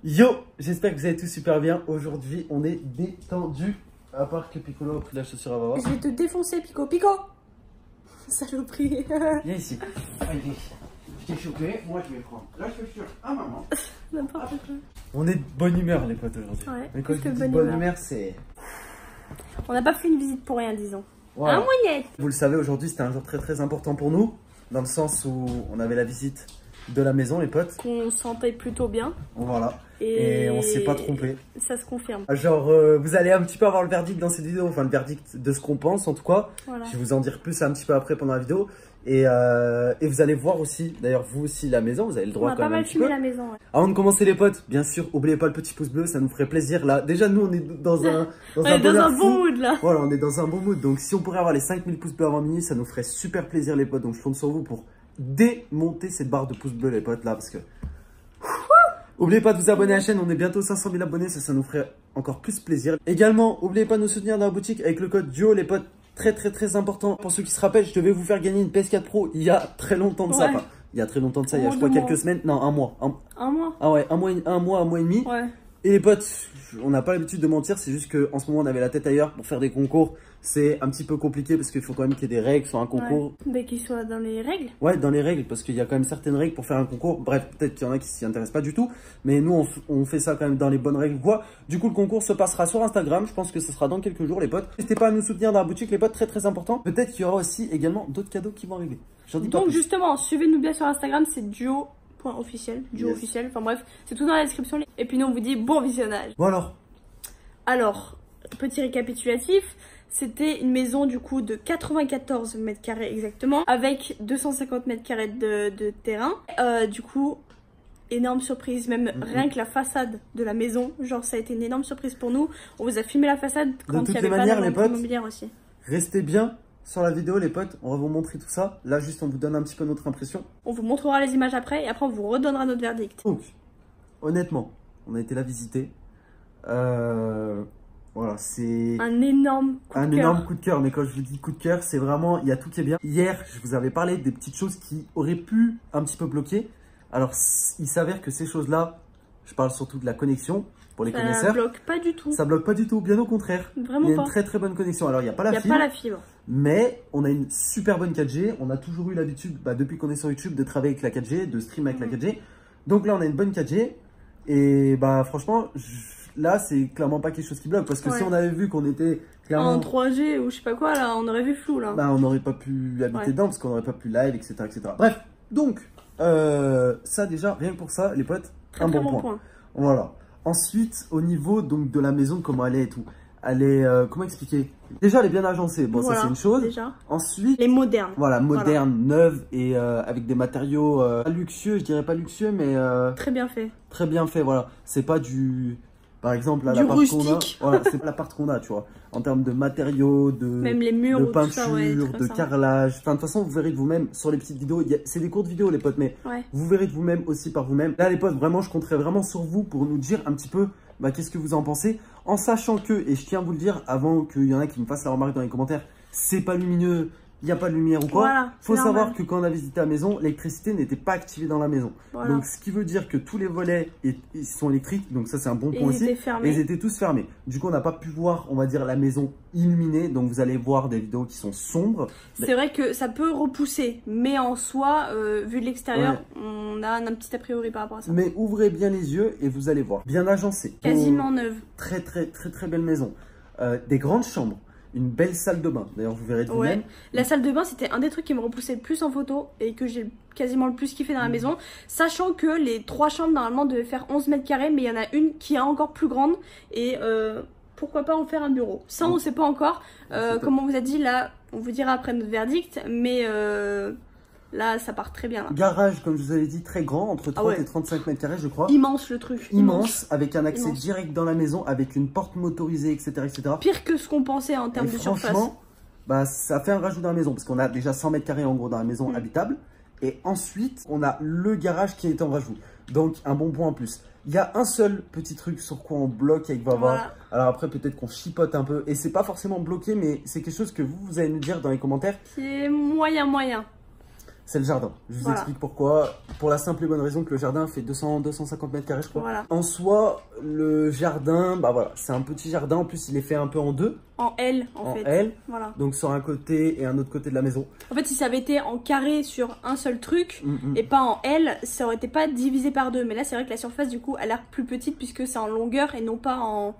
Yo, j'espère que vous allez tous super bien. Aujourd'hui, on est détendu. À part que Piccolo a pris la chaussure à Wawa. Je vais te défoncer, Pico. Pico Saloperie. Viens ici. Allez, je t'ai chopé. Moi, je vais prendre la chaussure à maman. N'importe quoi. On est de bonne humeur, les potes, aujourd'hui. Ouais, mais quand je plus que dis bonne bonne humeur. humeur, c'est... On n'a pas fait une visite pour rien, disons. Voilà. Un moignette. Vous le savez, aujourd'hui, c'était un jour très important pour nous. Dans le sens où on avait la visite de la maison, les potes. Qu'on sentait plutôt bien. Voilà. Et on s'est pas trompé. Ça se confirme. Genre, vous allez un petit peu avoir le verdict dans cette vidéo. Enfin, le verdict de ce qu'on pense, en tout cas. Voilà. Je vais vous en dire plus un petit peu après pendant la vidéo. Et vous allez voir aussi, d'ailleurs, vous aussi, la maison. Vous avez le droit On a quand pas même un mal petit fumé peu. la maison. Ouais. Avant de commencer, les potes, bien sûr, oubliez pas le petit pouce bleu. Ça nous ferait plaisir. Là, déjà, nous, on est dans un On est dans bonheur un fou. bon mood là. Voilà, on est dans un bon mood. Donc, si on pourrait avoir les 5000 pouces bleus avant minuit, ça nous ferait super plaisir, les potes. Donc, je compte sur vous pour démonter cette barre de pouces bleus, les potes, là, parce que... Oubliez pas de vous abonner à la chaîne, on est bientôt 500 000 abonnés, ça nous ferait encore plus plaisir. Également, oubliez pas de nous soutenir dans la boutique avec le code DUO, les potes, très important. Pour ceux qui se rappellent, je devais vous faire gagner une PS4 Pro il y a très longtemps de ça. Ouais. Enfin, il y a très longtemps de ça, il y a je crois quelques semaines, non, un mois. Un mois. Ah ouais, un mois et demi. Ouais. Et les potes, on n'a pas l'habitude de mentir, c'est juste qu'en ce moment on avait la tête ailleurs pour faire des concours. C'est un petit peu compliqué parce qu'il faut quand même qu'il y ait des règles sur un concours. Ouais. Mais qu'il soit dans les règles. Ouais, dans les règles, parce qu'il y a quand même certaines règles pour faire un concours. Bref, peut-être qu'il y en a qui s'y intéressent pas du tout. Mais nous, on fait ça quand même dans les bonnes règles. Quoi. Du coup, le concours se passera sur Instagram. Je pense que ce sera dans quelques jours, les potes. N'hésitez pas à nous soutenir dans la boutique, les potes, très important. Peut-être qu'il y aura aussi également d'autres cadeaux qui vont arriver. J'en dis pas Donc plus. justement, suivez-nous bien sur Instagram, c'est duo.officiel. Duo Yes. officiel. Enfin bref, c'est tout dans la description. Et puis nous, on vous dit bon visionnage. Bon Alors, petit récapitulatif. C'était une maison du coup de 94 mètres carrés exactement, avec 250 mètres carrés de terrain. Du coup, énorme surprise, même rien que la façade de la maison, genre ça a été une énorme surprise pour nous. On vous a filmé la façade quand il y avait pas les d'agence potes, immobilière aussi. restez bien sur la vidéo, les potes. On va vous montrer tout ça. Là, juste, on vous donne un petit peu notre impression. On vous montrera les images après et après on vous redonnera notre verdict. Donc, honnêtement, on a été là visiter. Voilà, c'est Un énorme coup de cœur. énorme coup de cœur. Mais quand je vous dis coup de cœur, c'est vraiment, il y a tout qui est bien. Hier, je vous avais parlé des petites choses qui auraient pu un petit peu bloquer. Alors, il s'avère que ces choses-là, je parle surtout de la connexion pour les connaisseurs. Ça bloque pas du tout. Ça bloque pas du tout, bien au contraire. Vraiment Il y a pas. une très bonne connexion. Alors, il n'y a pas la Il n'y a fibre, pas la fibre. mais on a une super bonne 4G. On a toujours eu l'habitude, depuis qu'on est sur YouTube, de travailler avec la 4G, de stream avec la 4G. Donc là, on a une bonne 4G. Et franchement, là, c'est clairement pas quelque chose qui bloque. Parce que si on avait vu qu'on était clairement en 3G ou je sais pas quoi, là, on aurait vu flou là. on n'aurait pas pu habiter dedans parce qu'on n'aurait pas pu live, etc. Bref, donc, ça déjà, rien que pour ça, les potes, Très un bon bon point. point. Voilà. Ensuite, au niveau donc de la maison, comment elle est et tout. Elle est, comment expliquer? Déjà, elle est bien agencée. Bon, Voilà, ça c'est une chose. déjà. Ensuite, Les modernes. voilà, moderne, neuve et avec des matériaux pas luxueux, je dirais pas luxueux, mais Très bien fait. très bien fait. Voilà, c'est pas du, par exemple, là, Du l'appart qu'on a. rustique. Voilà, c'est pas l'appart qu'on a, tu vois. En termes de matériaux, de Même les murs de ou tout peinture, ça, ouais, très de ça. carrelage. Enfin, de toute façon, vous verrez de vous-même sur les petites vidéos. C'est des courtes vidéos, les potes, mais Ouais. vous verrez de vous-même aussi par vous-même. Là, les potes, vraiment, je compterai vraiment sur vous pour nous dire un petit peu qu'est-ce que vous en pensez. En sachant que, et je tiens à vous le dire avant qu'il y en a qui me fassent la remarque dans les commentaires, c'est pas lumineux, il n'y a pas de lumière ou quoi. Voilà, Faut c'est savoir normal. que quand on a visité la maison, l'électricité n'était pas activée dans la maison. Voilà. Donc, ce qui veut dire que tous les volets ils sont électriques. Donc, ça, c'est un bon Et point ils aussi. étaient fermés. Et ils étaient tous fermés. Du coup, on n'a pas pu voir, on va dire, la maison illuminée. Donc, vous allez voir des vidéos qui sont sombres. C'est vrai que ça peut repousser, mais en soi, vu de l'extérieur, on a un petit a priori par rapport à ça. Mais ouvrez bien les yeux et vous allez voir. Bien agencé. Quasiment neuve. Très belle maison. Des grandes chambres. Une belle salle de bain. D'ailleurs, vous verrez de vous-même. Ouais. La salle de bain, c'était un des trucs qui me repoussait le plus en photo et que j'ai quasiment le plus kiffé dans la maison. Sachant que les 3 chambres, normalement, devaient faire 11 mètres carrés, mais il y en a une qui est encore plus grande. Et pourquoi pas en faire un bureau. Ça, on sait pas encore. Comme on vous a dit, là, on vous dira après notre verdict. Mais là, ça part très bien. Là. Garage, comme je vous avais dit, très grand. Entre 30 et 35 mètres carrés, je crois. Immense le truc. Immense, avec un accès Immense. direct dans la maison, avec une porte motorisée, etc. Pire que ce qu'on pensait en termes Et de surface. franchement, ça fait un rajout dans la maison, parce qu'on a déjà 100 mètres carrés en gros dans la maison habitable. Et ensuite, on a le garage qui est en rajout. Donc, un bon point en plus. Il y a un seul petit truc sur quoi on bloque avec Wawa. Voilà. Alors après, peut-être qu'on chipote un peu. Et c'est pas forcément bloqué, mais c'est quelque chose que vous allez nous dire dans les commentaires. C'est moyen. c'est le jardin. Je vous explique pourquoi. Pour la simple et bonne raison que le jardin fait 250 mètres carrés, je crois. Voilà. En soi, le jardin, bah voilà, c'est un petit jardin. En plus, il est fait un peu en deux. En L, en fait. L. Voilà. Donc sur un côté et un autre côté de la maison. En fait, si ça avait été en carré sur un seul truc et pas en L, ça aurait été pas divisé par deux. Mais là, c'est vrai que la surface, du coup, a l'air plus petite puisque c'est en longueur et non pas en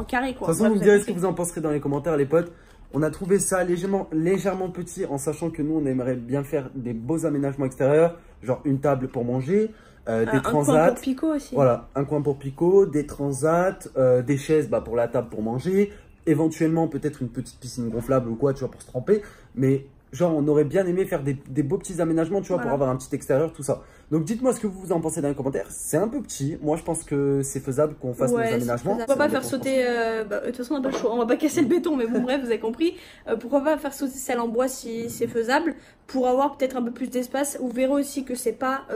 carré, quoi. De toute façon, vous me direz ce que vous en penserez dans les commentaires, les potes. On a trouvé ça légèrement petit, en sachant que nous, on aimerait bien faire des beaux aménagements extérieurs, genre une table pour manger, des transats. Un coin pour Pico aussi. Voilà, un coin pour Pico, des transats, des chaises bah, pour la table pour manger, éventuellement peut-être une petite piscine gonflable ou quoi, tu vois, pour se tremper. Mais genre, on aurait bien aimé faire des beaux petits aménagements, tu vois, pour avoir un petit extérieur, tout ça. Donc dites-moi ce que vous en pensez dans les commentaires. C'est un peu petit. Moi, je pense que c'est faisable qu'on fasse nos aménagements. Pourquoi pas faire sauter... de toute façon, on n'a pas le choix. On va pas casser le béton, mais bon, bref, vous avez compris. Pourquoi pas faire sauter celle en bois si c'est faisable, pour avoir peut-être un peu plus d'espace. Vous verrez aussi que c'est pas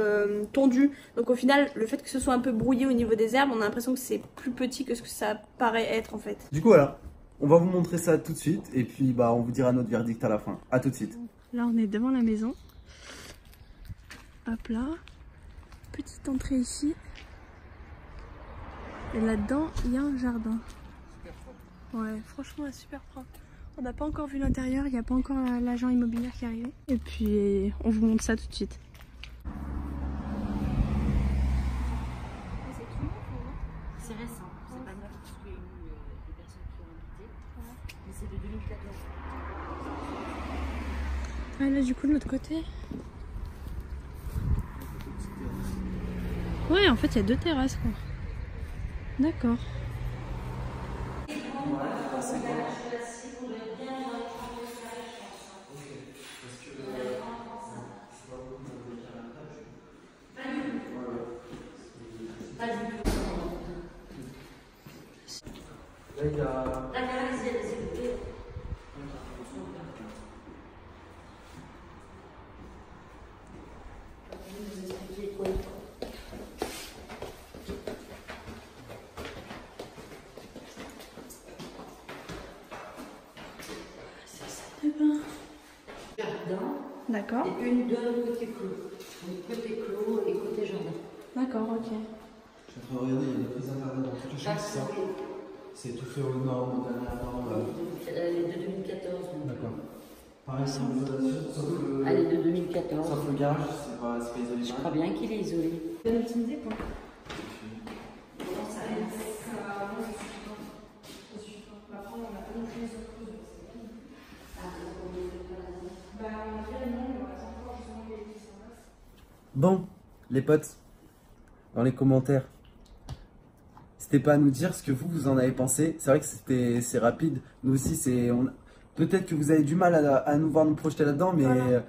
tondu. Donc au final, le fait que ce soit un peu brouillé au niveau des herbes, on a l'impression que c'est plus petit que ce que ça paraît être en fait. Du coup, voilà. On va vous montrer ça tout de suite. Et puis, bah, on vous dira notre verdict à la fin. À tout de suite. Là, on est devant la maison. Hop là. Petite entrée ici. Et là-dedans, il y a un jardin. Ouais, franchement, super propre. On n'a pas encore vu l'intérieur, il n'y a pas encore l'agent immobilier qui est arrivé. Et puis, on vous montre ça tout de suite. C'est récent, c'est pas neuf parce qu'il y a eu des personnes qui ont habité. Mais c'est de 2014. Ah là, du coup, de l'autre côté. Ouais, en fait, il y a deux terrasses, quoi. D'accord. D'accord. Et une de côté clos. Donc côté clos et côté jardin. D'accord, ok. Je suis en train de regarder, il y a des prises internet dans toutes les chambres, c'est ça? C'est tout fait aux normes, dernièrement. Elle est de 2014. D'accord. Pareil, sauf le... Elle est de 2014. Sauf le garage, c'est pas isolé. Je crois bien qu'il est isolé. Bien optimisé, quoi. Bon, les potes, dans les commentaires, n'hésitez pas à nous dire ce que vous en avez pensé. C'est vrai que c'est rapide. Nous aussi, peut-être que vous avez du mal à nous voir nous projeter là-dedans, mais voilà.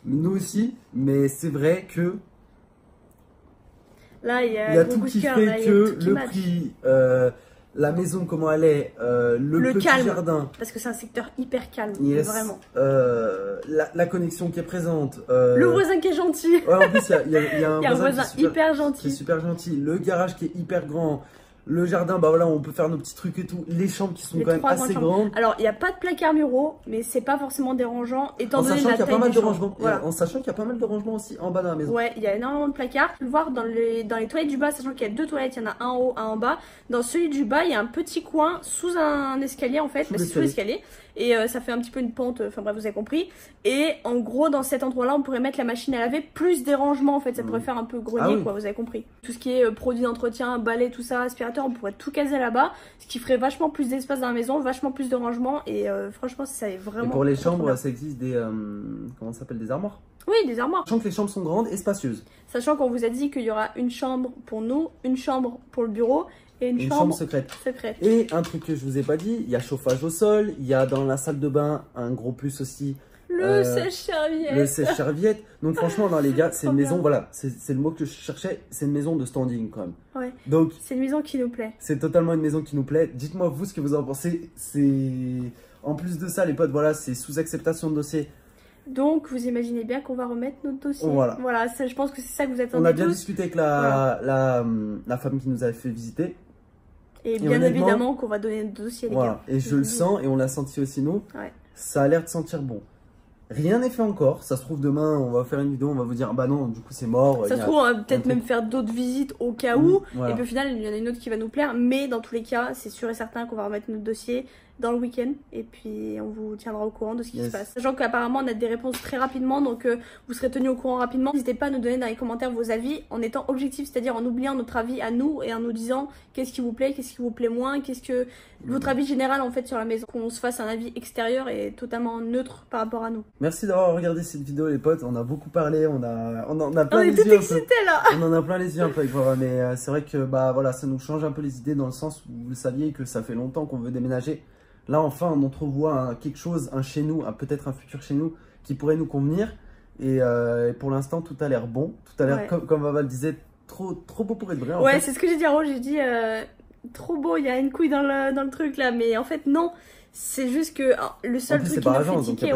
Nous aussi. Mais c'est vrai que là, il y a tout qui fait que le prix, la maison, comment elle est, le petit calme, jardin. Parce que c'est un secteur hyper calme, yes, vraiment. La connexion qui est présente. Le voisin qui est gentil. Ouais, en plus, il y a un voisin hyper gentil. Qui est super gentil. Le garage qui est hyper grand. Le jardin, bah voilà, on peut faire nos petits trucs et tout. Les chambres qui sont quand même assez grandes. Alors, il n'y a pas de placard muraux, mais c'est pas forcément dérangeant, étant donné la taille des chambres. En sachant qu'il y a pas mal de rangements. Voilà. En sachant qu'il y a pas mal de rangements aussi en bas de la maison. Ouais, il y a énormément de placards. Tu peux le voir dans les toilettes du bas, sachant qu'il y a deux toilettes, il y en a un en haut, un en bas. Dans celui du bas, il y a un petit coin sous un escalier en fait, sous l'escalier. Et ça fait un petit peu une pente, enfin bref, vous avez compris. Et en gros, dans cet endroit-là, on pourrait mettre la machine à laver, plus des rangements en fait. Ça pourrait faire un peu grenier, quoi, vous avez compris. Tout ce qui est produits d'entretien, balai, tout ça, aspirateur, on pourrait tout caser là-bas. Ce qui ferait vachement plus d'espace dans la maison, vachement plus de rangements. Et franchement, ça est vraiment. Et pour les chambres, ça existe des. Comment ça s'appelle, des armoires? Oui, des armoires. Sachant que les chambres sont grandes et spacieuses. Sachant qu'on vous a dit qu'il y aura une chambre pour nous, une chambre pour le bureau. Et une chambre secrète. Et un truc que je vous ai pas dit, il y a chauffage au sol, il y a dans la salle de bain un gros plus aussi. Le sèche-serviette. Le sèche-serviette. Donc franchement, non les gars, c'est une maison, voilà, c'est le mot que je cherchais, c'est une maison de standing quand même. Ouais. Donc c'est une maison qui nous plaît. C'est totalement une maison qui nous plaît. Dites-moi vous ce que vous en pensez. En plus de ça, les potes, voilà, c'est sous acceptation de dossier. Donc, vous imaginez bien qu'on va remettre notre dossier. Voilà ça, je pense que c'est ça que vous attendez. On a bien discuté avec la femme qui nous avait fait visiter. Et bien évidemment qu'on va donner notre dossier, les gars. Et je le sens, et on l'a senti aussi nous. Ouais. Ça a l'air de sentir bon. Rien n'est fait encore. Ça se trouve, demain, on va faire une vidéo, on va vous dire, bah non, du coup, c'est mort. Ça se trouve, on va peut-être même faire d'autres visites au cas où. Voilà. Et puis au final, il y en a une autre qui va nous plaire. Mais dans tous les cas, c'est sûr et certain qu'on va remettre notre dossier dans le week-end. Et puis on vous tiendra au courant de ce qui se passe. Sachant qu'apparemment, on a des réponses très rapidement. Donc vous serez tenus au courant rapidement. N'hésitez pas à nous donner dans les commentaires vos avis en étant objectif, c'est-à-dire en oubliant notre avis à nous et en nous disant qu'est-ce qui vous plaît, qu'est-ce qui vous plaît moins, qu'est-ce que votre avis général en fait sur la maison. Qu'on se fasse un avis extérieur et totalement neutre par rapport à nous. Merci d'avoir regardé cette vidéo, les potes. On a beaucoup parlé, on en a plein On est les tout yeux. excités là. On en a plein les yeux un peu avec Flora, mais c'est vrai que bah voilà, ça nous change un peu les idées dans le sens où vous le saviez que ça fait longtemps qu'on veut déménager. Là enfin on entrevoit quelque chose, un chez nous, peut-être un futur chez nous qui pourrait nous convenir. Et pour l'instant tout a l'air bon, tout a l'air comme Vava le disait, trop beau pour être vrai. Ouais, c'est ce que j'ai dit à Rose, j'ai dit trop beau, il y a une couille dans le truc là, mais en fait non. C'est juste que le seul truc qui nous fait tiquer,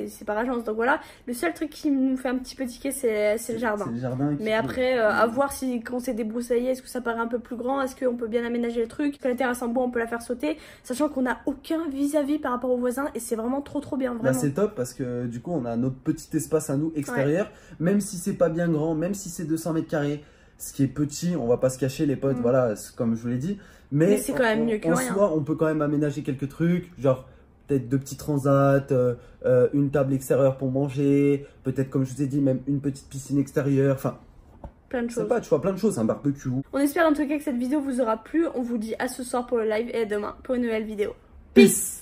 c'est par agence, donc voilà. Le seul truc qui nous fait un petit peu tiquer, c'est le jardin. Mais après, à voir si quand c'est débroussaillé, est-ce que ça paraît un peu plus grand, est-ce qu'on peut bien aménager le truc. La terrasse en bois, on peut la faire sauter, sachant qu'on n'a aucun vis-à-vis par rapport aux voisins et c'est vraiment trop bien. Vraiment. Bah, c'est top parce que du coup, on a notre petit espace à nous extérieur, même si c'est pas bien grand, même si c'est 200 mètres carrés. Ce qui est petit, on va pas se cacher les potes, voilà, comme je vous l'ai dit. Mais c'est quand même mieux que rien. En soi, on peut quand même aménager quelques trucs, genre peut-être 2 petits transats, une table extérieure pour manger, peut-être comme je vous ai dit, même une petite piscine extérieure, enfin plein de choses. Pas, tu vois, plein de choses, un barbecue. On espère en tout cas que cette vidéo vous aura plu. On vous dit à ce soir pour le live et à demain pour une nouvelle vidéo. Peace.